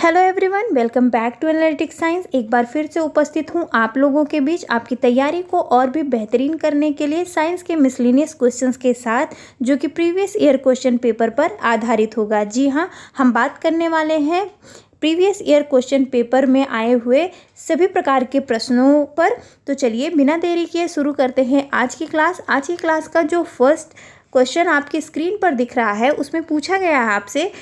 Hello everyone, welcome back to analytics science. एक बार फिर से उपस्थित हूँ आप लोगों के बीच आपकी तैयारी को और भी बेहतरीन करने के लिए साइंस के मिसलिनियस क्वेश्चंस के साथ, जो कि प्रीवियस ईयर क्वेश्चन पेपर पर आधारित होगा। जी हाँ, हम बात करने वाले हैं प्रीवियस ईयर क्वेश्चन पेपर में आए हुए सभी प्रकार के प्रश्नों पर। तो चलिए बिना देरी किए शुरू करते हैं आज की क्लास। आज की क्लास का जो फर्स्ट क्वेश्चन आपकी स्क्रीन पर दिख रहा है, उसमें पूछा गया है आपसे,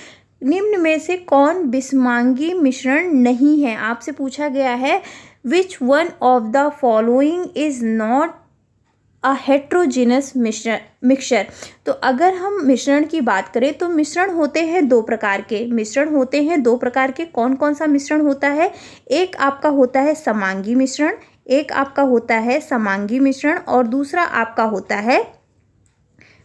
निम्न में से कौन बिस्मांगी मिश्रण नहीं है। आपसे पूछा गया है which one of the following is not a heterogeneous mixture. तो अगर हम मिश्रण की बात करें तो मिश्रण होते हैं दो प्रकार के। कौन कौन सा मिश्रण होता है? एक आपका होता है समांगी मिश्रण, और दूसरा आपका होता है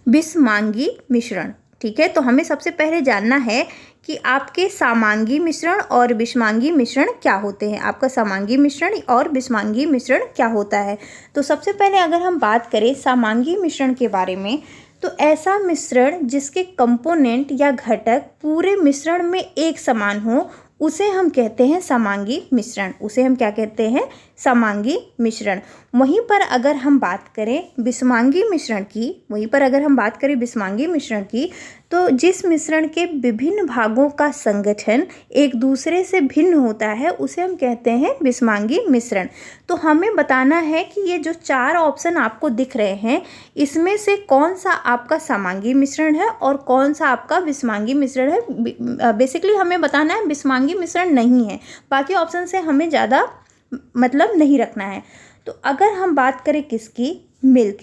बिस्मांगी मिश्रण। ठीक है, तो हमें सबसे पहले जानना है कि आपके समांगी मिश्रण और बिस्मांगी मिश्रण क्या होते हैं। आपका समांगी मिश्रण और बिस्मांगी मिश्रण क्या होता है? तो सबसे पहले अगर हम बात करें समांगी मिश्रण के बारे में, तो ऐसा मिश्रण जिसके कंपोनेंट या घटक पूरे मिश्रण में एक समान हो, उसे हम कहते हैं समांगी मिश्रण। वहीं पर अगर हम बात करें बिस्मांगी मिश्रण की, तो जिस मिश्रण के विभिन्न भागों का संगठन एक दूसरे से भिन्न होता है, उसे हम कहते हैं बिस्मांगी मिश्रण। तो हमें बताना है कि ये जो चार ऑप्शन आपको दिख रहे हैं, इसमें से कौन सा आपका समांगी मिश्रण है और कौन सा आपका बिस्मांगी मिश्रण है। बेसिकली हमें बताना है बिस्मांगी मिश्रण नहीं है, बाकी ऑप्शन से हमें ज़्यादा मतलब नहीं रखना है। तो अगर हम बात करें किसकी? मिल्क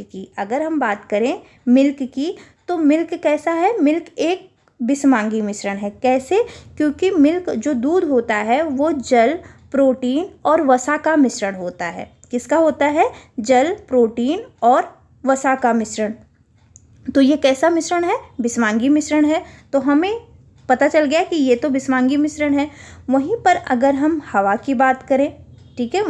की, तो मिल्क कैसा है? मिल्क एक बिस्मांगी मिश्रण है। कैसे? क्योंकि मिल्क जो दूध होता है वो जल, प्रोटीन और वसा का मिश्रण होता है। किसका होता है? जल, प्रोटीन और वसा का मिश्रण। तो ये कैसा मिश्रण है? बिस्मांगी मिश्रण है। तो हमें पता चल गया कि ये तो बिस्मांगी मिश्रण है। वहीं पर अगर हम हवा की बात करें, ठीक है,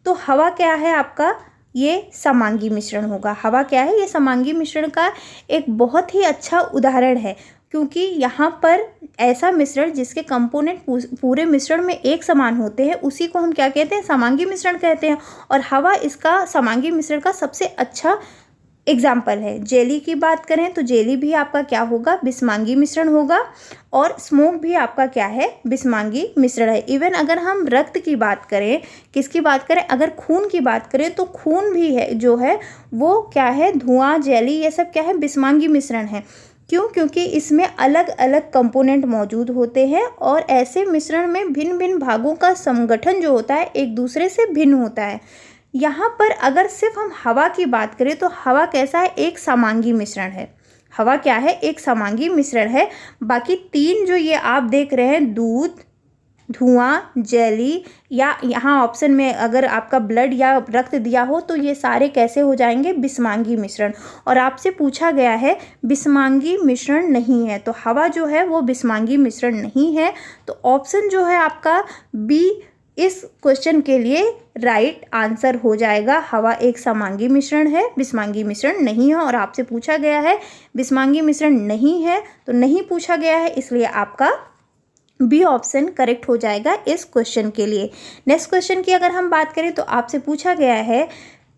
तो हवा क्या है आपका? ये समांगी मिश्रण होगा। हवा क्या है? ये समांगी मिश्रण का एक बहुत ही अच्छा उदाहरण है, क्योंकि यहाँ पर ऐसा मिश्रण जिसके कंपोनेंट पूरे मिश्रण में एक समान होते हैं, उसी को हम क्या कहते हैं? समांगी मिश्रण कहते हैं। और हवा इसका समांगी मिश्रण का सबसे अच्छा एग्जाम्पल है। जेली की बात करें तो जेली भी आपका क्या होगा? बिस्मांगी मिश्रण होगा। और स्मोक भी आपका क्या है? बिस्मांगी मिश्रण है। इवन अगर हम रक्त की बात करें, किसकी बात करें? अगर खून की बात करें तो खून भी है जो है वो क्या है? धुआं, जेली, ये सब क्या है? बिस्मांगी मिश्रण है। क्यों? क्योंकि इसमें अलग अलग कंपोनेंट मौजूद होते हैं, और ऐसे मिश्रण में भिन्न भिन्न भागों का संगठन जो होता है एक दूसरे से भिन्न होता है। यहाँ पर अगर सिर्फ हम हवा की बात करें तो हवा कैसा है? एक समांगी मिश्रण है। हवा क्या है? एक समांगी मिश्रण है। बाकी तीन जो ये आप देख रहे हैं, दूध, धुआं, जेली, या यहाँ ऑप्शन में अगर आपका ब्लड या रक्त दिया हो, तो ये सारे कैसे हो जाएंगे? बिस्मांगी मिश्रण। और आपसे पूछा गया है बिस्मांगी मिश्रण नहीं है, तो हवा जो है वो बिस्मांगी मिश्रण नहीं है। तो ऑप्शन जो है आपका बी इस क्वेश्चन के लिए राइट आंसर हो जाएगा। हवा एक समांगी मिश्रण है, बिस्मांगी मिश्रण नहीं है। और आपसे पूछा गया है बिस्मांगी मिश्रण नहीं है, तो नहीं पूछा गया है, इसलिए आपका बी ऑप्शन करेक्ट हो जाएगा इस क्वेश्चन के लिए। नेक्स्ट क्वेश्चन की अगर हम बात करें तो आपसे पूछा गया है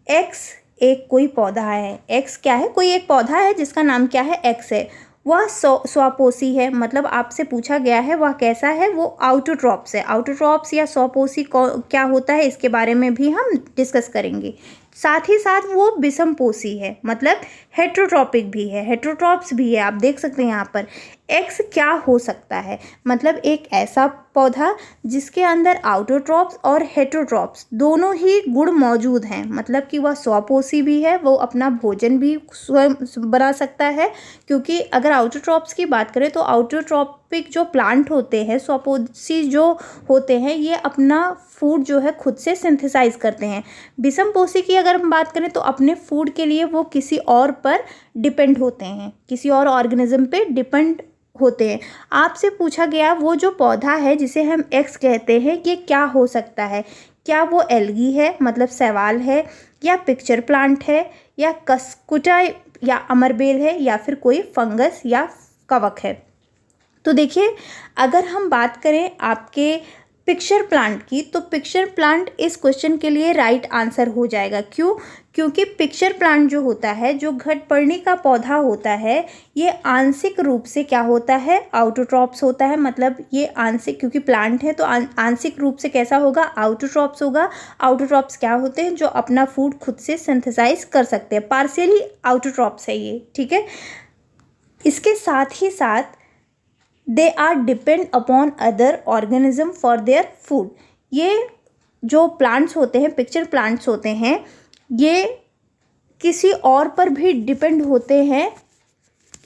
एक्स एक कोई पौधा है। एक्स क्या है? कोई एक पौधा है जिसका नाम क्या है? एक्स है। वह स्वपोषी है, मतलब आपसे पूछा गया है वह कैसा है? वो आउटोट्रॉप्स है। आउटोट्रॉप्स या स्वपोषी क्या होता है, इसके बारे में भी हम डिस्कस करेंगे। साथ ही साथ वो विषमपोषी है, मतलब हेट्रोट्रॉपिक भी है, हेट्रोट्रॉप्स भी है। आप देख सकते हैं यहाँ पर एक्स क्या हो सकता है, मतलब एक ऐसा पौधा जिसके अंदर आउटोट्रॉप्स और हेट्रोट्रॉप्स दोनों ही गुण मौजूद हैं, मतलब कि वह स्वपोषी भी है, वो अपना भोजन भी स्वयं बना सकता है। क्योंकि अगर आउटोट्रॉप्स की बात करें तो आउटोट्रॉपिक जो प्लांट होते हैं, स्वपोषी जो होते हैं, ये अपना फूड जो है खुद से सिंथेसाइज करते हैं। विषमपोषी की अगर हम बात करें तो अपने फूड के लिए वो किसी और पर डिपेंड होते हैं, किसी और ऑर्गेनिज्म पे डिपेंड होते हैं। आपसे पूछा गया वो जो पौधा है जिसे हम एक्स कहते हैं, ये क्या हो सकता है? क्या वो एल्गी है, मतलब शैवाल है, या पिक्चर प्लांट है, या कस्कुटा या अमरबेल है, या फिर कोई फंगस या कवक है? तो देखिए, अगर हम बात करें आपके पिक्चर प्लांट की, तो पिक्चर प्लांट इस क्वेश्चन के लिए राइट आंसर हो जाएगा। क्यों? क्योंकि पिक्चर प्लांट जो होता है, जो घटपर्णी का पौधा होता है, ये आंशिक रूप से क्या होता है, आउटोट्रॉप्स होता है। मतलब ये आंशिक, क्योंकि प्लांट है तो आंशिक रूप से कैसा होगा, आउटोट्रॉप्स होगा। आउटोट्रॉप्स क्या होते हैं, जो अपना फूड खुद से सिंथेसाइज कर सकते हैं। पार्शियली आउटोट्रॉप्स है ये, ठीक है। इसके साथ ही साथ they are depend upon other organism for their food. ये जो प्लांट्स होते हैं, पिक्चर प्लांट्स होते हैं, ये किसी और पर भी डिपेंड होते हैं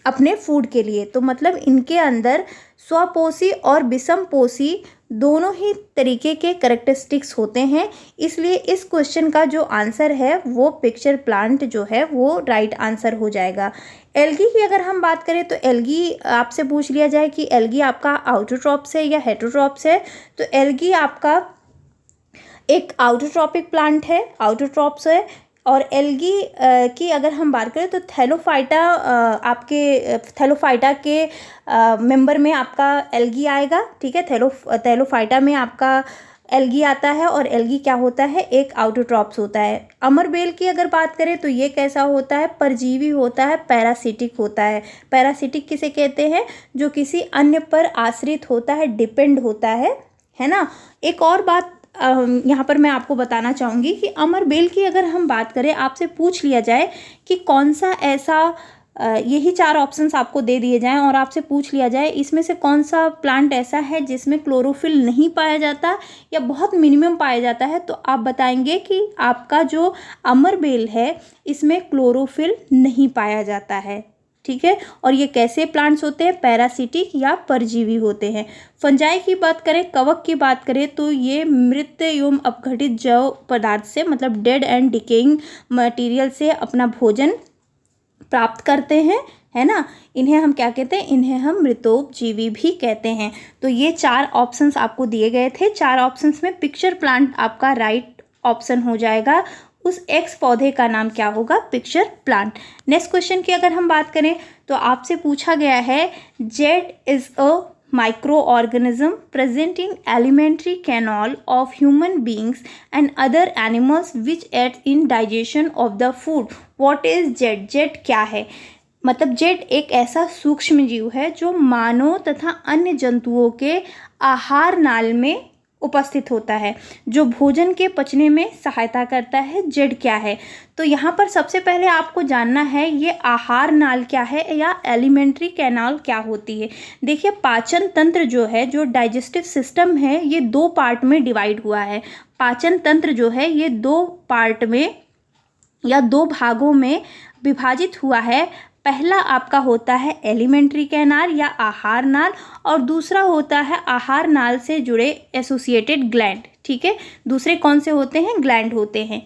अपने फूड के लिए। तो मतलब इनके अंदर स्वपोषी और विषमपोषी दोनों ही तरीके के कैरेक्टरिस्टिक्स होते हैं। इसलिए इस क्वेश्चन का जो आंसर है वो पिक्चर प्लांट जो है वो राइट आंसर हो जाएगा। एल्गी की अगर हम बात करें तो एल्गी आपसे पूछ लिया जाए कि एल्गी आपका आउटोट्रॉप्स है या हेटरोट्रॉप्स है, तो एल्गी आपका एक आउटोट्रॉपिक प्लांट है, आउटोट्रॉप्स है। और एल्गी की अगर हम बात करें तो थैलोफाइटा, आपके थैलोफाइटा के मेंबर में आपका एल्गी आएगा, ठीक है। थैलोफाइटा में आपका एल्गी आता है, और एल्गी क्या होता है, एक आउटोट्रॉप्स होता है। अमरबेल की अगर बात करें तो ये कैसा होता है, परजीवी होता है, पैरासिटिक होता है। पैरासिटिक किसे कहते हैं, जो किसी अन्य पर आश्रित होता है, डिपेंड होता है ना। एक और बात यहाँ पर मैं आपको बताना चाहूँगी कि अमरबेल की अगर हम बात करें, आपसे पूछ लिया जाए कि कौन सा ऐसा यही 4 ऑप्शंस आपको दे दिए जाएं और आपसे पूछ लिया जाए इसमें से कौन सा प्लांट ऐसा है जिसमें क्लोरोफिल नहीं पाया जाता या बहुत मिनिमम पाया जाता है, तो आप बताएंगे कि आपका जो अमरबेल है इसमें क्लोरोफिल नहीं पाया जाता है, ठीक है। और ये कैसे प्लांट्स होते हैं, पैरासिटिक या परजीवी होते हैं। फंजाई की बात करें, कवक की बात करें, तो ये मृत एवं अपघटित जैव पदार्थ से, मतलब डेड एंड डिकेइंग मटेरियल से अपना भोजन प्राप्त करते हैं, है ना। इन्हें हम क्या कहते हैं, इन्हें हम मृतोपजीवी भी कहते हैं। तो ये 4 ऑप्शंस आपको दिए गए थे। 4 ऑप्शंस में पिक्चर प्लांट आपका राइट ऑप्शन हो जाएगा। उस एक्स पौधे का नाम क्या होगा, पिक्चर प्लांट। नेक्स्ट क्वेश्चन की अगर हम बात करें तो आपसे पूछा गया है, Z is a microorganism present in alimentary canal of human beings and other animals which aids in digestion of the food. What is jet? jet क्या है, मतलब जेट एक ऐसा सूक्ष्म जीव है जो मानव तथा अन्य जंतुओं के आहार नाल में उपस्थित होता है, जो भोजन के पचने में सहायता करता है। जेड क्या है, तो यहाँ पर सबसे पहले आपको जानना है ये आहार नाल क्या है या एलिमेंट्री कैनाल क्या होती है। देखिए, पाचन तंत्र जो है, जो डाइजेस्टिव सिस्टम है, ये 2 पार्ट में डिवाइड हुआ है। पाचन तंत्र जो है ये 2 पार्ट में या 2 भागों में विभाजित हुआ है। पहला आपका होता है एलिमेंट्री कैनाल या आहार नाल, और दूसरा होता है आहार नाल से जुड़े एसोसिएटेड ग्लैंड, ठीक है। दूसरे कौन से होते हैं, ग्लैंड होते हैं।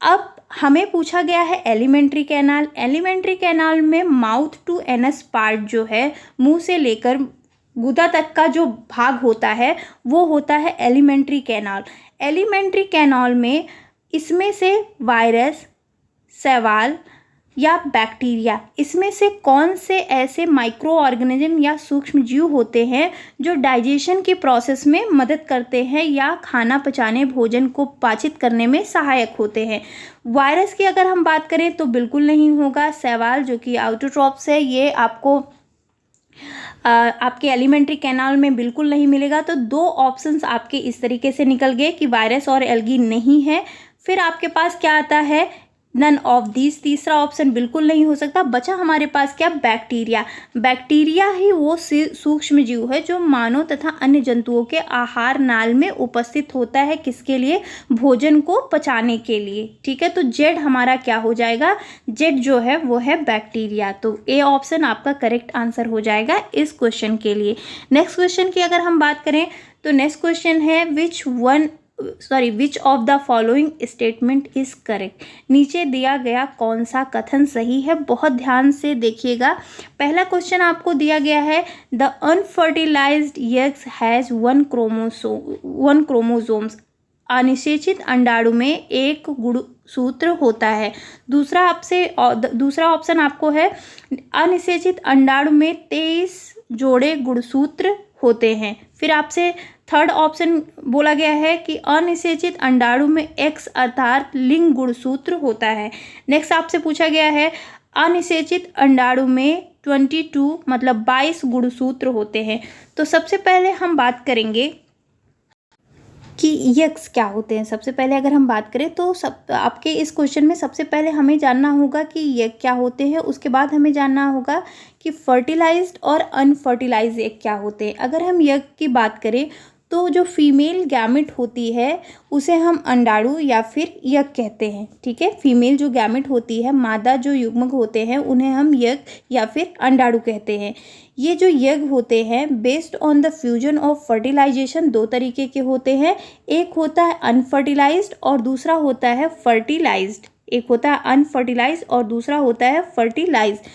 अब हमें पूछा गया है एलिमेंट्री कैनाल। एलिमेंट्री कैनाल में माउथ टू एनस पार्ट जो है, मुंह से लेकर गुदा तक का जो भाग होता है वो होता है एलिमेंट्री कैनाल। एलिमेंट्री कैनाल में इसमें से वायरस, शैवाल या बैक्टीरिया, इसमें से कौन से ऐसे माइक्रो ऑर्गेनिज्म या सूक्ष्म जीव होते हैं जो डाइजेशन की प्रोसेस में मदद करते हैं या खाना पचाने, भोजन को पाचित करने में सहायक होते हैं। वायरस की अगर हम बात करें तो बिल्कुल नहीं होगा। शैवाल जो कि आउटोट्रॉप्स है, ये आपको आपके एलिमेंट्री कैनाल में बिल्कुल नहीं मिलेगा। तो 2 ऑप्शंस आपके इस तरीके से निकल गए कि वायरस और एल्गी नहीं है। फिर आपके पास क्या आता है, नन ऑफ दीज, तीसरा ऑप्शन बिल्कुल नहीं हो सकता। बचा हमारे पास क्या, बैक्टीरिया। बैक्टीरिया ही वो सूक्ष्म जीव है जो मानव तथा अन्य जंतुओं के आहार नाल में उपस्थित होता है, किसके लिए, भोजन को पचाने के लिए, ठीक है। तो जेड हमारा क्या हो जाएगा, जेड जो है वो है बैक्टीरिया। तो ए ऑप्शन आपका करेक्ट आंसर हो जाएगा इस क्वेश्चन के लिए। नेक्स्ट क्वेश्चन की अगर हम बात करें तो नेक्स्ट क्वेश्चन है, विच of the following statement is correct. नीचे दिया गया कौन सा कथन सही है, बहुत ध्यान से देखिएगा। पहला क्वेश्चन आपको दिया गया है, the unfertilized eggs has 1 chromosomes. अनिषेचित अंडाणु में एक गुणसूत्र होता है। दूसरा ऑप्शन आपको है, अनिषेचित अंडाणु में 23 जोड़े गुणसूत्र होते हैं। फिर आपसे थर्ड ऑप्शन बोला गया है कि अनिषेचित अंडाणु में X अर्थात लिंग गुणसूत्र होता है। नेक्स्ट आपसे पूछा गया है अनिषेचित अंडाणु में 22 मतलब 22 गुणसूत्र होते हैं। तो सबसे पहले हम बात करेंगे कि यक्स क्या होते हैं। सबसे पहले अगर हम बात करें तो आपके इस क्वेश्चन में सबसे पहले हमें जानना होगा कि यज्ञ क्या होते हैं। उसके बाद हमें जानना होगा कि फर्टिलाइज्ड और अनफर्टिलाइज्ड एग क्या होते हैं। अगर हम यज्ञ की बात करें तो जो फीमेल गैमेट होती है उसे हम अंडाणु या फिर यज्ञ कहते हैं। ठीक है, फीमेल जो गैमेट होती है, मादा जो युग्मक होते हैं, उन्हें हम यज्ञ या फिर अंडाणु कहते हैं। ये जो यज्ञ होते हैं based on the fusion of fertilization दो तरीके के होते हैं। एक होता है अनफर्टिलाइज्ड और दूसरा होता है फर्टिलाइज्ड। एक होता है अनफर्टिलाइज्ड और दूसरा होता है फर्टिलाइज्ड।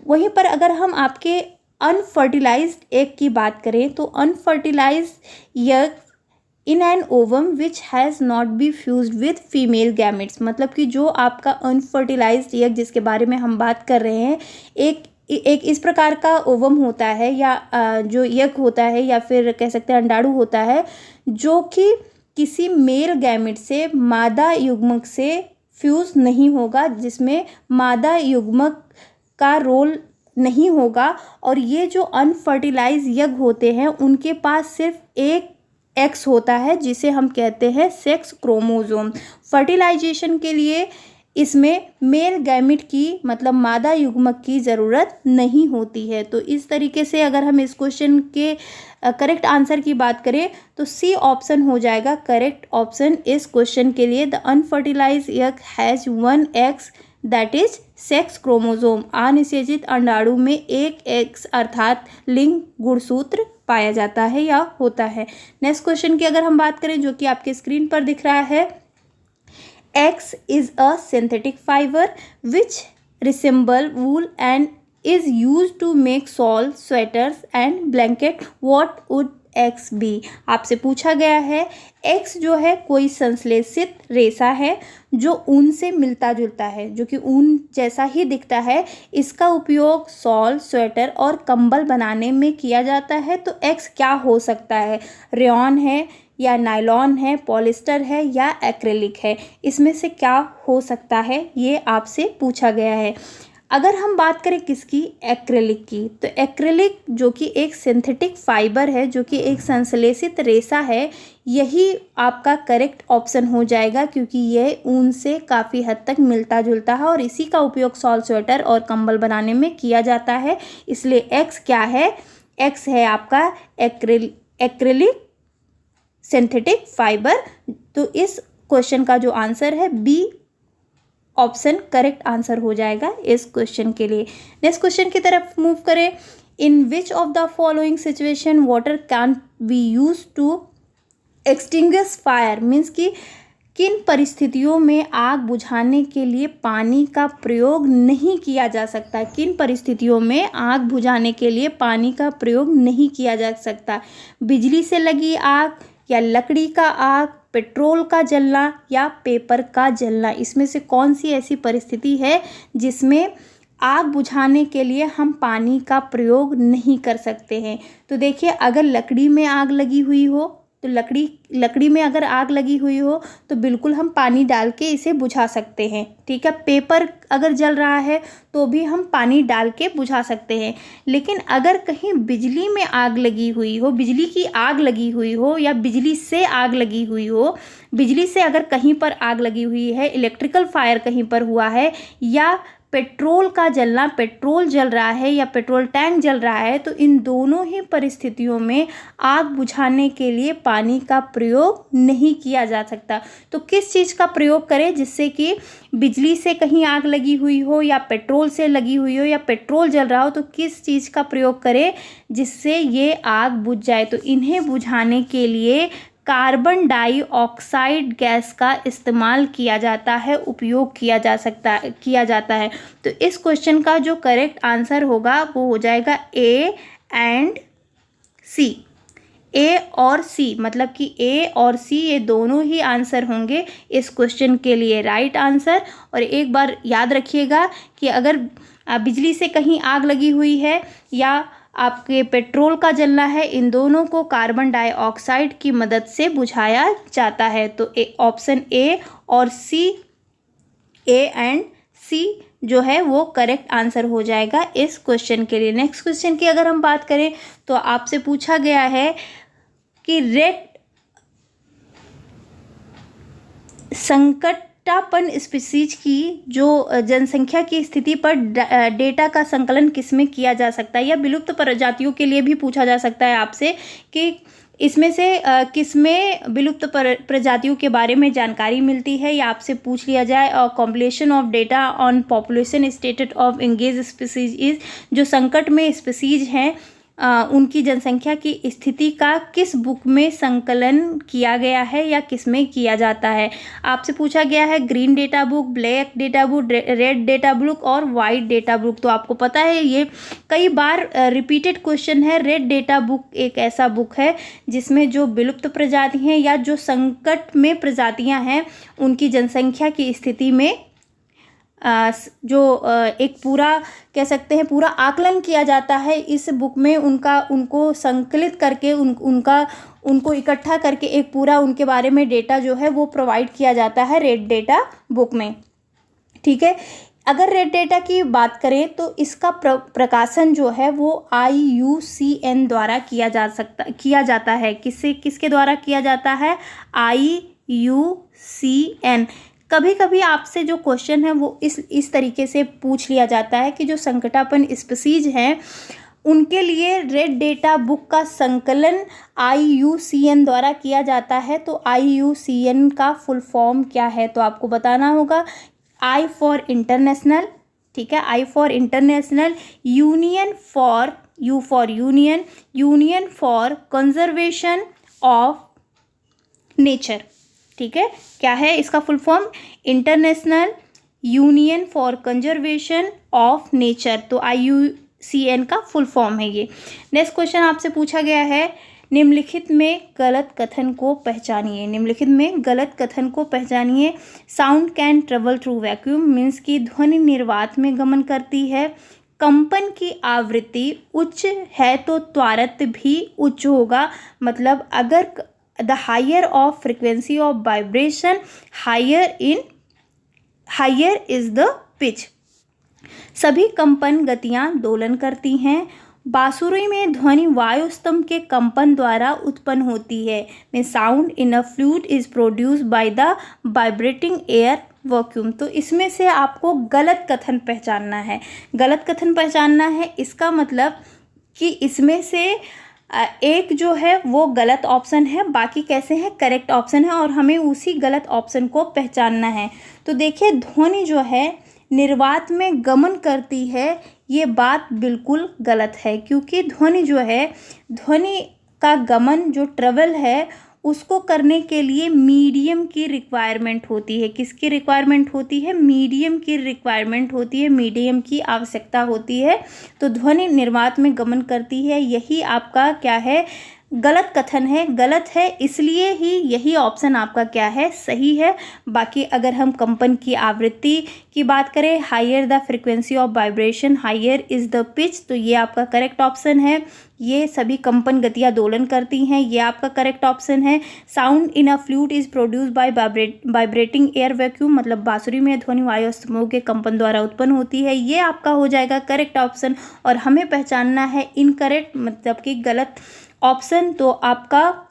वहीं पर अगर हम आपके अनफर्टिलाइज्ड एग की बात करें तो unfertilised egg in an ovum which has not be fused with female gametes, मतलब कि जो आपका अनफर्टिलाइज्ड एग जिसके बारे में हम बात कर रहे हैं, एक इस प्रकार का ओवम होता है या जो यज्ञ होता है या फिर कह सकते हैं अंडाणु होता है जो कि किसी मेल गैमेट से मादा युग्मक से फ्यूज नहीं होगा, जिसमें मादा युग्मक का रोल नहीं होगा। और ये जो अनफर्टिलाइज यज्ञ होते हैं उनके पास सिर्फ एक एक्स होता है जिसे हम कहते हैं सेक्स क्रोमोसोम। फर्टिलाइजेशन के लिए इसमें मेल गैमेट की मतलब मादा युग्मक की ज़रूरत नहीं होती है। तो इस तरीके से अगर हम इस क्वेश्चन के करेक्ट आंसर की बात करें तो सी ऑप्शन हो जाएगा करेक्ट ऑप्शन इस क्वेश्चन के लिए। द अनफर्टिलाइज यज्ञ has 1 X that is sex chromosome. अनिषेचित अंडाणु में एक एक्स अर्थात लिंग गुणसूत्र पाया जाता है या होता है। नेक्स्ट क्वेश्चन की अगर हम बात करें जो कि आपके स्क्रीन पर दिख रहा है, X is a synthetic fiber which resemble wool and is used to make shawl, sweaters and blanket. What would X be? आपसे पूछा गया है X जो है कोई संश्लेषित रेशा है जो ऊन से मिलता जुलता है, जो कि ऊन जैसा ही दिखता है। इसका उपयोग शॉल, स्वेटर और कंबल बनाने में किया जाता है। तो X क्या हो सकता है? रेयॉन है या नायलॉन है, पॉलिस्टर है या एक्रेलिक है? इसमें से क्या हो सकता है ये आपसे पूछा गया है। अगर हम बात करें किसकी, एक्रेलिक की, तो एक्रेलिक जो कि एक सिंथेटिक फाइबर है, जो कि एक संश्लेषित रेशा है, यही आपका करेक्ट ऑप्शन हो जाएगा क्योंकि यह ऊन से काफ़ी हद तक मिलता जुलता है और इसी का उपयोग शॉल, स्वेटर और कंबल बनाने में किया जाता है। इसलिए एक्स क्या है? एक्स है आपका एक्रेलिक सिंथेटिक फाइबर। तो इस क्वेश्चन का जो आंसर है बी ऑप्शन करेक्ट आंसर हो जाएगा इस क्वेश्चन के लिए। नेक्स्ट क्वेश्चन की तरफ मूव करें। In which of the following situation water can be use to extinguish fire, means कि किन परिस्थितियों में आग बुझाने के लिए पानी का प्रयोग नहीं किया जा सकता? किन परिस्थितियों में आग बुझाने के लिए पानी का प्रयोग नहीं किया जा सकता? बिजली से लगी आग या लकड़ी का आग, पेट्रोल का जलना या पेपर का जलना, इसमें से कौन सी ऐसी परिस्थिति है जिसमें आग बुझाने के लिए हम पानी का प्रयोग नहीं कर सकते हैं? तो देखिए, अगर लकड़ी में आग लगी हुई हो तो लकड़ी में अगर आग लगी हुई हो तो बिल्कुल हम पानी डाल के इसे बुझा सकते हैं। ठीक है, पेपर अगर जल रहा है तो भी हम पानी डाल के बुझा सकते हैं। लेकिन अगर कहीं बिजली में आग लगी हुई हो, बिजली की आग लगी हुई हो या बिजली से आग लगी हुई हो, बिजली से अगर कहीं पर आग लगी हुई है, इलेक्ट्रिकल फायर कहीं पर हुआ है या पेट्रोल का जलना, पेट्रोल जल रहा है या पेट्रोल टैंक जल रहा है, तो इन दोनों ही परिस्थितियों में आग बुझाने के लिए पानी का प्रयोग नहीं किया जा सकता। तो किस चीज़ का प्रयोग करें जिससे कि बिजली से कहीं आग लगी हुई हो या पेट्रोल से लगी हुई हो या पेट्रोल जल रहा हो, तो किस चीज़ का प्रयोग करें जिससे ये आग बुझ जाए? तो इन्हें बुझाने के लिए कार्बन डाइऑक्साइड गैस का इस्तेमाल किया जाता है, उपयोग किया जाता है। तो इस क्वेश्चन का जो करेक्ट आंसर होगा वो हो जाएगा ए एंड सी। ए और सी, मतलब कि ए और सी ये दोनों ही आंसर होंगे इस क्वेश्चन के लिए राइट आंसर। और एक बार याद रखिएगा कि अगर बिजली से कहीं आग लगी हुई है या आपके पेट्रोल का जलना है, इन दोनों को कार्बन डाइऑक्साइड की मदद से बुझाया जाता है। तो ऑप्शन ए और सी, ए एंड सी जो है वो करेक्ट आंसर हो जाएगा इस क्वेश्चन के लिए। नेक्स्ट क्वेश्चन की अगर हम बात करें तो आपसे पूछा गया है कि रेड संकटापन स्पीसीज की जो जनसंख्या की स्थिति पर डेटा का संकलन किसमें किया जा सकता है, या विलुप्त प्रजातियों के लिए भी पूछा जा सकता है आपसे कि इसमें से किसमें विलुप्त प्रजातियों के बारे में जानकारी मिलती है, या आपसे पूछ लिया जाए compilation of data on population status of engage species is, जो संकट में स्पीसीज हैं उनकी जनसंख्या की स्थिति का किस बुक में संकलन किया गया है या किस में किया जाता है। आपसे पूछा गया है green data book, black data book, red data book और वाइट डेटा बुक। तो आपको पता है ये कई बार रिपीटेड क्वेश्चन है। रेड डेटा बुक एक ऐसा बुक है जिसमें जो विलुप्त प्रजाति हैं या जो संकट में प्रजातियां हैं उनकी जनसंख्या की स्थिति में जो एक पूरा कह सकते हैं पूरा आकलन किया जाता है। इस बुक में उनको संकलित करके उनको इकट्ठा करके एक पूरा उनके बारे में डेटा जो है वो प्रोवाइड किया जाता है रेड डेटा बुक में। ठीक है, अगर रेड डेटा की बात करें तो इसका प्रकाशन जो है वो IUCN द्वारा किया जाता है। किसके द्वारा किया जाता है? IUCN। कभी कभी आपसे जो क्वेश्चन है वो इस तरीके से पूछ लिया जाता है कि जो संकटापन स्पीसीज हैं उनके लिए रेड डेटा बुक का संकलन IUCN द्वारा किया जाता है। तो IUCN का फुल फॉर्म क्या है? तो आपको बताना होगा I फॉर इंटरनेशनल, ठीक है, I for international, union for, U for union, union for conservation of nature. ठीक है, क्या है इसका full form? International union for conservation of nature. तो IUCN का फुल फॉर्म है ये। नेक्स्ट क्वेश्चन आपसे पूछा गया है निम्नलिखित में गलत कथन को पहचानिए। निम्नलिखित में गलत कथन को पहचानिए। Sound can travel through vacuum means कि ध्वनि निर्वात में गमन करती है। कंपन की आवृत्ति उच्च है तो त्वरत भी उच्च होगा, मतलब अगर the higher of frequency of vibration higher is the pitch। सभी कंपन गतियां दोलन करती हैं। बांसुरी में ध्वनि वायु स्तंभ के कंपन द्वारा उत्पन्न होती है। में sound in a fluid is produced by the vibrating air vacuum. तो इसमें से आपको गलत कथन पहचानना है। गलत कथन पहचानना है इसका मतलब कि इसमें से एक जो है वो गलत ऑप्शन है, बाकी कैसे हैं? करेक्ट ऑप्शन है, और हमें उसी गलत ऑप्शन को पहचानना है। तो देखिए ध्वनि जो है निर्वात में गमन करती है, ये बात बिल्कुल गलत है, क्योंकि ध्वनि जो है, ध्वनि का गमन जो ट्रेवल है उसको करने के लिए मीडियम की रिक्वायरमेंट होती है। किसकी रिक्वायरमेंट होती है? मीडियम की रिक्वायरमेंट होती है, मीडियम की आवश्यकता होती है। तो ध्वनि निर्वात में गमन करती है, यही आपका क्या है? गलत कथन है, गलत है, इसलिए ही यही ऑप्शन आपका क्या है? सही है। बाकी अगर हम कंपन की आवृत्ति की बात करें, higher the frequency of vibration higher is the pitch, तो ये आपका करेक्ट ऑप्शन है। ये सभी कंपन गतियाँ दोलन करती हैं, ये आपका करेक्ट ऑप्शन है। Sound in a fluid is produced by vibrating air vacuum, मतलब बांसुरी में ध्वनि वायु स्तंभों के कंपन द्वारा उत्पन्न होती है, ये आपका हो जाएगा करेक्ट ऑप्शन। और हमें पहचानना है इनकरेक्ट, मतलब कि गलत ऑप्शन। तो आपका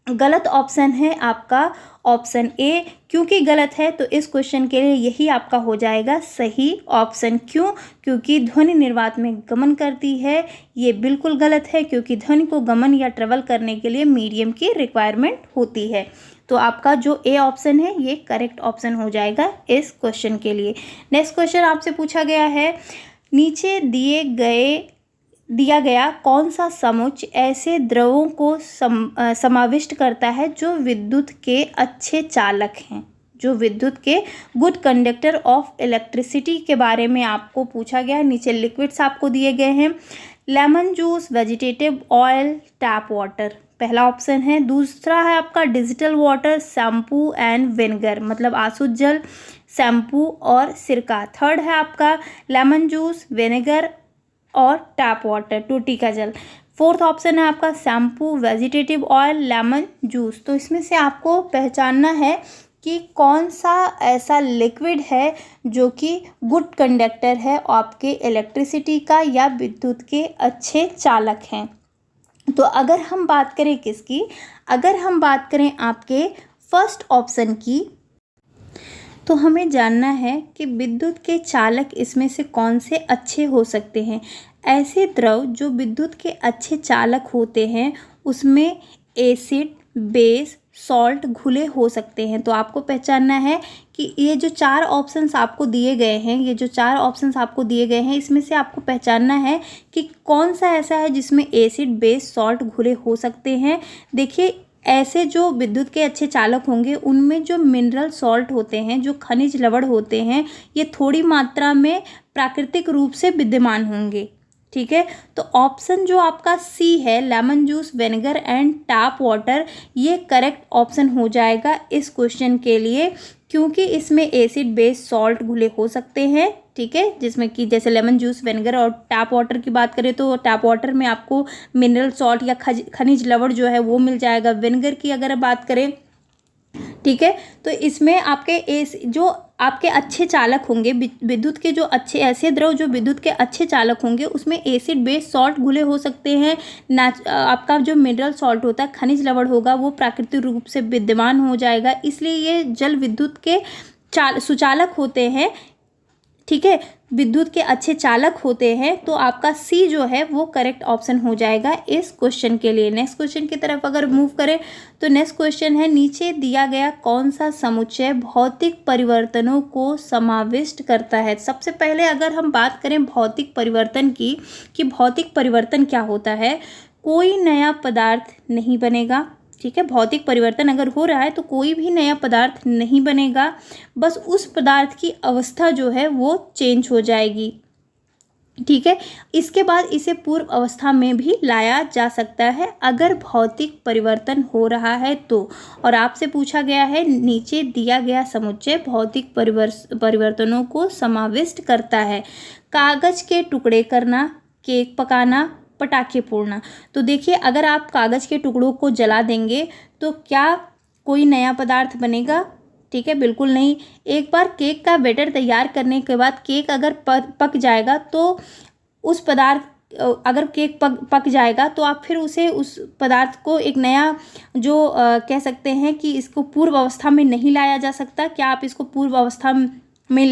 गलत ऑप्शन है आपका ऑप्शन ए। क्योंकि गलत है तो इस क्वेश्चन के लिए यही आपका हो जाएगा सही ऑप्शन। क्यों? क्योंकि ध्वनि निर्वात में गमन करती है, ये बिल्कुल गलत है, क्योंकि ध्वनि को गमन या ट्रेवल करने के लिए मीडियम की रिक्वायरमेंट होती है। तो आपका जो ए ऑप्शन है ये करेक्ट ऑप्शन हो जाएगा इस क्वेश्चन के लिए। नेक्स्ट क्वेश्चन आपसे पूछा गया है नीचे दिया गया कौन सा समुच्चय ऐसे द्रवों को समाविष्ट करता है जो विद्युत के अच्छे चालक हैं, जो विद्युत के गुड कंडक्टर ऑफ इलेक्ट्रिसिटी के बारे में आपको पूछा गया है। नीचे लिक्विड्स आपको दिए गए हैं, lemon juice, vegetative oil, tap water, पहला ऑप्शन है। दूसरा है आपका digital water, shampoo and vinegar, मतलब आसुत जल, शैम्पू और सिरका। थर्ड है आपका लेमन जूस, विनेगर और टैप वाटर, टूटी का जल। फोर्थ ऑप्शन है आपका shampoo, vegetative oil, lemon juice. तो इसमें से आपको पहचानना है कि कौन सा ऐसा लिक्विड है जो कि गुड कंडक्टर है आपके इलेक्ट्रिसिटी का या विद्युत के अच्छे चालक हैं। तो अगर हम बात करें किसकी, अगर हम बात करें आपके फर्स्ट ऑप्शन की, तो हमें जानना है कि विद्युत के चालक इसमें से कौन से अच्छे हो सकते हैं। ऐसे द्रव जो विद्युत के अच्छे चालक होते हैं उसमें एसिड, बेस, सॉल्ट घुले हो सकते हैं। तो आपको पहचानना है कि ये जो चार ऑप्शंस आपको दिए गए हैं, ये जो चार ऑप्शंस आपको दिए गए हैं, इसमें से आपको पहचानना है कि कौन सा ऐसा है जिसमें एसिड, बेस, सॉल्ट घुले हो सकते हैं। देखिए, ऐसे जो विद्युत के अच्छे चालक होंगे उनमें जो मिनरल सॉल्ट होते हैं, जो खनिज लवण होते हैं, ये थोड़ी मात्रा में प्राकृतिक रूप से विद्यमान होंगे। ठीक है, तो ऑप्शन जो आपका सी है, lemon juice, vinegar and tap water, ये करेक्ट ऑप्शन हो जाएगा इस क्वेश्चन के लिए, क्योंकि इसमें एसिड, बेस, सॉल्ट घुले हो सकते हैं। ठीक है, जिसमें कि जैसे लेमन जूस, विनेगर और टैप वाटर की बात करें तो टैप वाटर में आपको मिनरल सॉल्ट या खनिज लवण जो है वो मिल जाएगा। विनेगर की अगर बात करें, ठीक है, तो इसमें आपके जो आपके अच्छे चालक होंगे विद्युत के, जो अच्छे ऐसे द्रव जो विद्युत के अच्छे चालक होंगे उसमें एसिड, बेस, सॉल्ट घुले हो सकते हैं। आपका जो मिनरल सॉल्ट होता है, खनिज लवण होगा, वो प्राकृतिक रूप से विद्यमान हो जाएगा, इसलिए ये जल विद्युत के सुचालक होते हैं। ठीक है, विद्युत के अच्छे चालक होते हैं। तो आपका सी जो है वो करेक्ट ऑप्शन हो जाएगा इस क्वेश्चन के लिए। नेक्स्ट क्वेश्चन की तरफ अगर मूव करें तो नेक्स्ट क्वेश्चन है, नीचे दिया गया कौन सा समुच्चय भौतिक परिवर्तनों को समाविष्ट करता है। सबसे पहले अगर हम बात करें भौतिक परिवर्तन की, कि भौतिक परिवर्तन क्या होता है, कोई नया पदार्थ नहीं बनेगा। ठीक है, भौतिक परिवर्तन अगर हो रहा है तो कोई भी नया पदार्थ नहीं बनेगा, बस उस पदार्थ की अवस्था जो है वो चेंज हो जाएगी। ठीक है, इसके बाद इसे पूर्व अवस्था में भी लाया जा सकता है अगर भौतिक परिवर्तन हो रहा है तो। और आपसे पूछा गया है नीचे दिया गया समुच्चय भौतिक परिवर्तनों को समाविष्ट करता है। कागज के टुकड़े करना, केक पकाना, पटाखे फोड़ना। तो देखिए, अगर आप कागज़ के टुकड़ों को जला देंगे तो क्या कोई नया पदार्थ बनेगा? ठीक है, बिल्कुल नहीं। एक बार केक का बैटर तैयार करने के बाद केक अगर पक जाएगा तो उस पदार्थ अगर केक पक जाएगा तो आप फिर उस पदार्थ को एक नया जो कह सकते हैं कि इसको पूर्व अवस्था में नहीं लाया जा सकता। क्या आप इसको पूर्व अवस्था में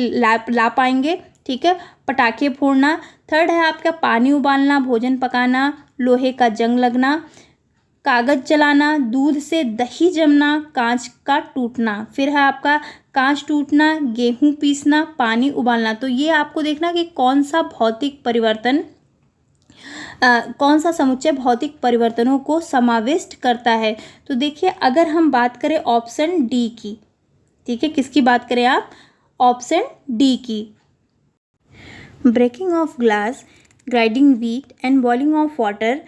ला पाएंगे? ठीक है, पटाखे फोड़ना। थर्ड है आपका पानी उबालना, भोजन पकाना, लोहे का जंग लगना, कागज जलाना, दूध से दही जमना, कांच का टूटना। फिर है आपका कांच टूटना, गेहूं पीसना, पानी उबालना। तो ये आपको देखना कि कौन सा भौतिक परिवर्तन कौन सा समुच्चय भौतिक परिवर्तनों को समाविष्ट करता है। तो देखिए, अगर हम बात करें ऑप्शन डी की, ठीक है, किसकी बात करें आप? ऑप्शन डी की। Breaking of glass, grinding wheat and boiling of water,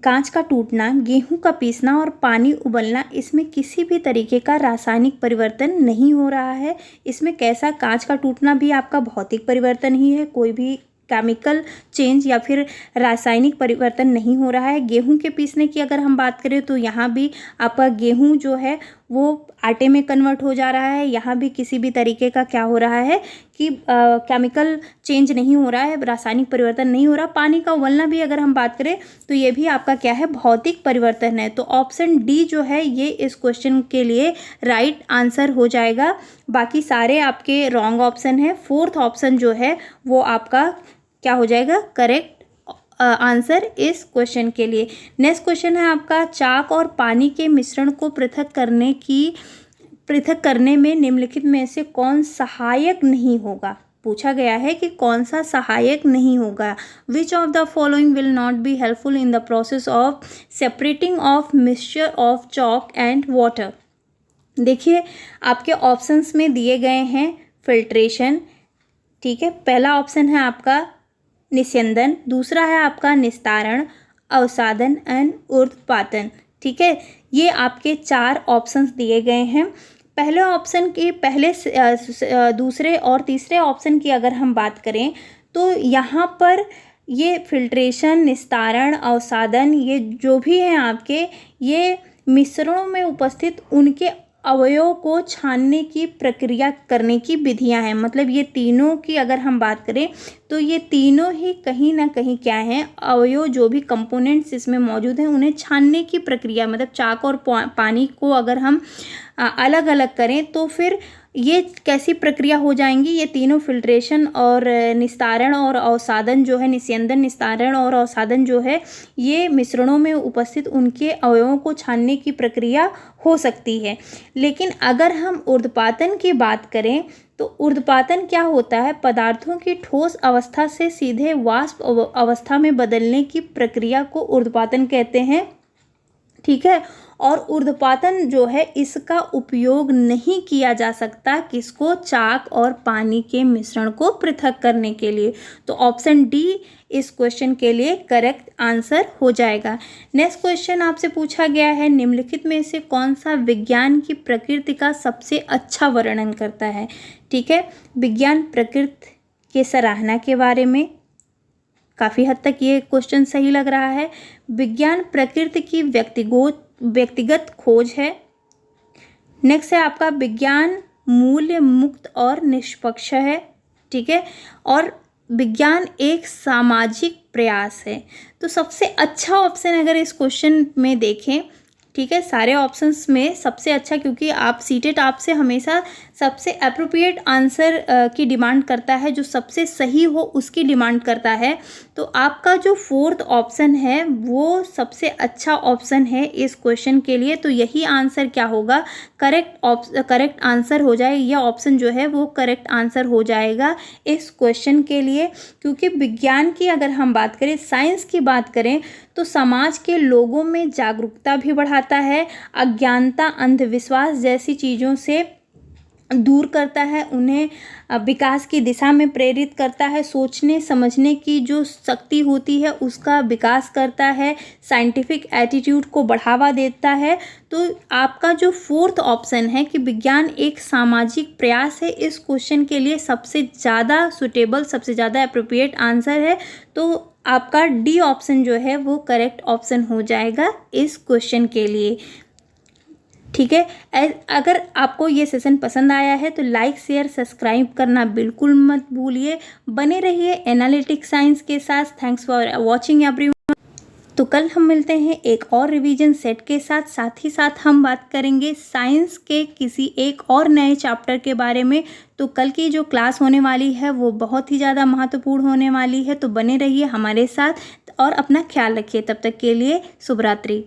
कांच का टूटना, गेहूं का पीसना और पानी उबलना, इसमें किसी भी तरीके का रासायनिक परिवर्तन नहीं हो रहा है। इसमें कैसा? कांच का टूटना भी आपका भौतिक परिवर्तन ही है, कोई भी केमिकल चेंज या फिर रासायनिक परिवर्तन नहीं हो रहा है। गेहूं के पीसने की अगर हम बात करें तो यहाँ भी आपका गेहूं जो है वो आटे में कन्वर्ट हो जा रहा है। यहाँ भी किसी भी तरीके का क्या हो रहा है कि केमिकल चेंज नहीं हो रहा है, रासायनिक परिवर्तन नहीं हो रहा। पानी का उबलना भी अगर हम बात करें तो ये भी आपका क्या है? भौतिक परिवर्तन है। तो ऑप्शन डी जो है ये इस क्वेश्चन के लिए राइट आंसर हो जाएगा। बाकी सारे आपके रॉन्ग ऑप्शन है। फोर्थ ऑप्शन जो है वो आपका क्या हो जाएगा? करेक्ट आंसर इस क्वेश्चन के लिए। नेक्स्ट क्वेश्चन है आपका, चाक और पानी के मिश्रण को पृथक करने में निम्नलिखित में से कौन सहायक नहीं होगा। पूछा गया है कि कौन सा सहायक नहीं होगा। विच of the following will not be helpful in the process of separating of mixture of chalk and water. देखिए, आपके ऑप्शंस में दिए गए हैं फिल्ट्रेशन, ठीक है, पहला ऑप्शन है आपका निस्यंदन, दूसरा है आपका निस्तारण, अवसादन एंड ऊर्ध्वपातन। ठीक है, ये आपके 4 ऑप्शंस दिए गए हैं। पहले ऑप्शन की दूसरे और तीसरे ऑप्शन की अगर हम बात करें तो यहाँ पर ये फिल्ट्रेशन, निस्तारण, अवसादन, ये जो भी हैं आपके, ये मिश्रणों में उपस्थित उनके अवयवों को छानने की प्रक्रिया करने की विधियां हैं। मतलब ये तीनों की अगर हम बात करें तो ये तीनों ही कहीं ना कहीं क्या हैं, अवयव जो भी कंपोनेंट्स इसमें मौजूद हैं उन्हें छानने की प्रक्रिया, मतलब चाक और पानी को अगर हम अलग अलग करें तो फिर ये कैसी प्रक्रिया हो जाएंगी, ये तीनों फिल्ट्रेशन और निस्तारण और अवसादन जो है, निस्यंदन, निस्तारण और अवसादन जो है, ये मिश्रणों में उपस्थित उनके अवयवों को छानने की प्रक्रिया हो सकती है। लेकिन अगर हम ऊर्ध्वपातन की बात करें तो ऊर्ध्वपातन क्या होता है, पदार्थों की ठोस अवस्था से सीधे वाष्प अवस्था में बदलने की प्रक्रिया को ऊर्ध्वपातन कहते हैं। ठीक है, और ऊर्ध्वपातन जो है इसका उपयोग नहीं किया जा सकता किसको, चाक और पानी के मिश्रण को पृथक करने के लिए। तो ऑप्शन डी इस क्वेश्चन के लिए करेक्ट आंसर हो जाएगा। नेक्स्ट क्वेश्चन आपसे पूछा गया है, निम्नलिखित में से कौन सा विज्ञान की प्रकृति का सबसे अच्छा वर्णन करता है। ठीक है, विज्ञान प्रकृति के सराहना के बारे में, काफ़ी हद तक ये क्वेश्चन सही लग रहा है। विज्ञान प्रकृति की व्यक्तिगत खोज है। नेक्स्ट है आपका विज्ञान मूल्य मुक्त और निष्पक्ष है। ठीक है, और विज्ञान एक सामाजिक प्रयास है। तो सबसे अच्छा ऑप्शन अगर इस क्वेश्चन में देखें, ठीक है, सारे ऑप्शंस में सबसे अच्छा, क्योंकि आप सीटेट आपसे हमेशा सबसे अप्रोप्रिएट आंसर की डिमांड करता है, जो सबसे सही हो उसकी डिमांड करता है। तो आपका जो फोर्थ ऑप्शन है वो सबसे अच्छा ऑप्शन है इस क्वेश्चन के लिए। तो यही आंसर क्या होगा, करेक्ट आंसर हो जाए, यह ऑप्शन जो है वो करेक्ट आंसर हो जाएगा इस क्वेश्चन के लिए। क्योंकि विज्ञान की अगर हम बात करें, साइंस की बात करें, तो समाज के लोगों में जागरूकता भी बढ़ाता है, अज्ञानता, अंधविश्वास जैसी चीज़ों से दूर करता है, उन्हें विकास की दिशा में प्रेरित करता है, सोचने समझने की जो शक्ति होती है उसका विकास करता है, साइंटिफिक एटीट्यूड को बढ़ावा देता है। तो आपका जो फोर्थ ऑप्शन है कि विज्ञान एक सामाजिक प्रयास है, इस क्वेश्चन के लिए सबसे ज़्यादा सुटेबल, सबसे ज़्यादा अप्रोप्रिएट आंसर है। तो आपका डी ऑप्शन जो है वो करेक्ट ऑप्शन हो जाएगा इस क्वेश्चन के लिए। ठीक है, अगर आपको ये सेशन पसंद आया है तो लाइक, शेयर, सब्सक्राइब करना बिल्कुल मत भूलिए। बने रहिए एनालिटिक साइंस के साथ। Thanks for watching everyone. तो कल हम मिलते हैं एक और रिवीजन सेट के साथ। साथ ही साथ हम बात करेंगे साइंस के किसी एक और नए चैप्टर के बारे में। तो कल की जो क्लास होने वाली है वो बहुत ही ज़्यादा महत्वपूर्ण होने वाली है। तो बने रहिए हमारे साथ और अपना ख्याल रखिए। तब तक के लिए शुभ रात्रि।